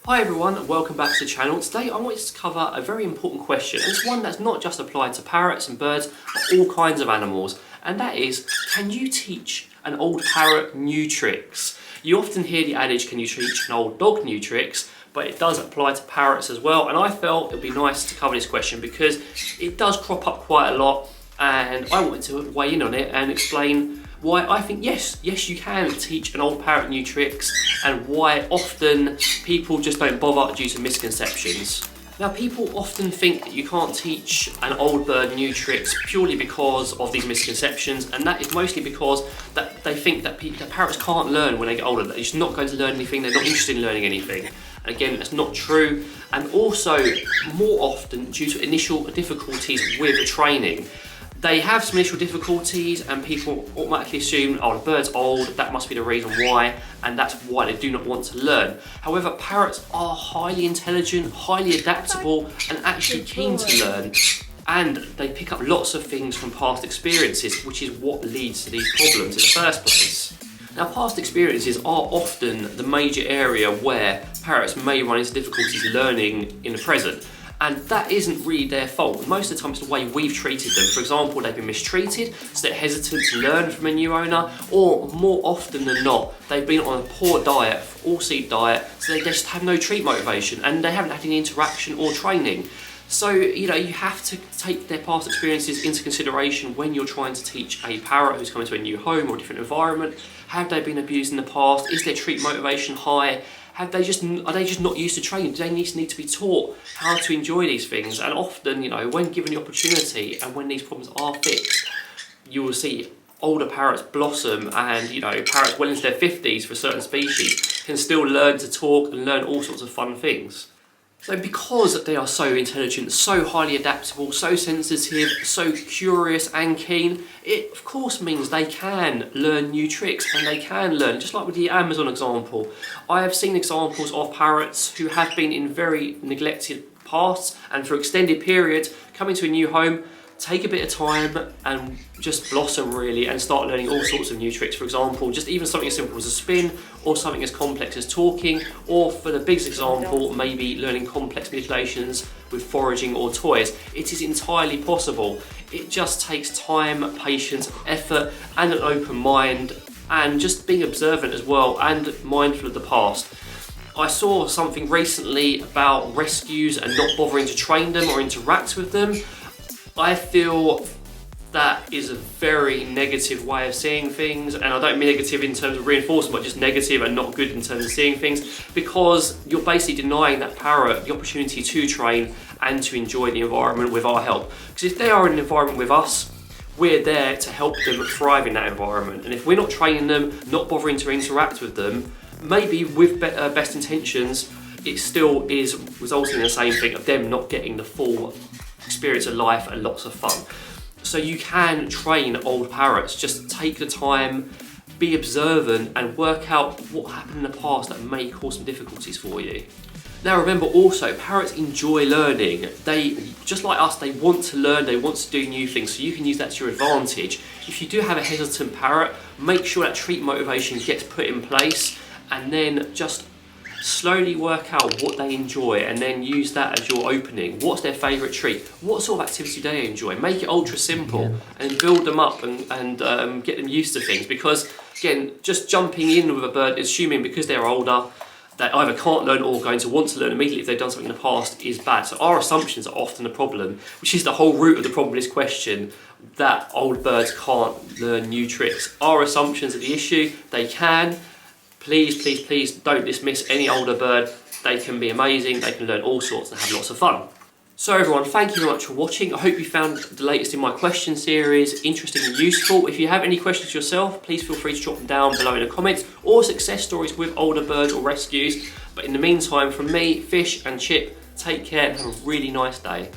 Hi everyone, and welcome back to the channel. Today I wanted to cover a very important question, and it's one that's not just applied to parrots and birds, but all kinds of animals, and that is, can you teach an old parrot new tricks? You often hear the adage, can you teach an old dog new tricks? But it does apply to parrots as well, and I felt it would be nice to cover this question because it does crop up quite a lot, and I wanted to weigh in on it and explain why I think yes you can teach an old parrot new tricks, and why often people just don't bother due to misconceptions. Now, people often think that you can't teach an old bird new tricks purely because of these misconceptions, and that is mostly because they think that parrots can't learn when they get older. They're just not going to learn anything, they're not interested in learning anything. And again, that's not true, and also more often due to initial difficulties with training. They have some initial difficulties and people automatically assume, oh, the bird's old, that must be the reason why, and that's why they do not want to learn. However, parrots are highly intelligent, highly adaptable, and actually keen to learn. And they pick up lots of things from past experiences, which is what leads to these problems in the first place. Now, past experiences are often the major area where parrots may run into difficulties learning in the present. And that isn't really their fault. Most of the time it's the way we've treated them. For example, they've been mistreated, so they're hesitant to learn from a new owner, or more often than not, they've been on a poor diet, all-seed diet, so they just have no treat motivation, and they haven't had any interaction or training. So, you have to take their past experiences into consideration when you're trying to teach a parrot who's coming to a new home or a different environment. Have they been abused in the past? Is their treat motivation high? Are they just not used to training? Do they need to be taught how to enjoy these things? And often, when given the opportunity and when these problems are fixed, you will see older parrots blossom, and parrots well into their 50s for certain species can still learn to talk and learn all sorts of fun things. So because they are so intelligent, so highly adaptable, so sensitive, so curious and keen, it of course means they can learn new tricks, and they can learn, just like with the Amazon example. I have seen examples of parrots who have been in very neglected pasts and for extended periods coming to a new home, take a bit of time and just blossom really and start learning all sorts of new tricks. For example, just even something as simple as a spin, or something as complex as talking, or for the biggest example, maybe learning complex manipulations with foraging or toys. It is entirely possible. It just takes time, patience, effort, and an open mind, and just being observant as well and mindful of the past. I saw something recently about rescues and not bothering to train them or interact with them. I feel that is a very negative way of seeing things, and I don't mean negative in terms of reinforcement, but just negative and not good in terms of seeing things, because you're basically denying that parrot the opportunity to train and to enjoy the environment with our help. Because if they are in an environment with us, we're there to help them thrive in that environment, and if we're not training them, not bothering to interact with them, maybe with best intentions, it still is resulting in the same thing of them not getting the full experience of life and lots of fun. So you can train old parrots. Just take the time, be observant, and work out what happened in the past that may cause some difficulties for you. Now remember also, parrots enjoy learning. They, just like us, they want to learn, they want to do new things, so you can use that to your advantage. If you do have a hesitant parrot, make sure that treat motivation gets put in place, and then just slowly work out what they enjoy, and then use that as your opening. What's their favourite treat? What sort of activity do they enjoy? Make it ultra simple and build them up and get them used to things, because again, just jumping in with a bird, assuming because they're older, they either can't learn or going to want to learn immediately if they've done something in the past is bad. So our assumptions are often the problem, which is the whole root of the problem with this question, that old birds can't learn new tricks. Our assumptions are the issue. They can. Please, please, please don't dismiss any older bird. They can be amazing, they can learn all sorts and have lots of fun. So everyone, thank you very much for watching. I hope you found the latest in my question series interesting and useful. If you have any questions yourself, please feel free to drop them down below in the comments, or success stories with older birds or rescues. But in the meantime, from me, Fish and Chip, take care and have a really nice day.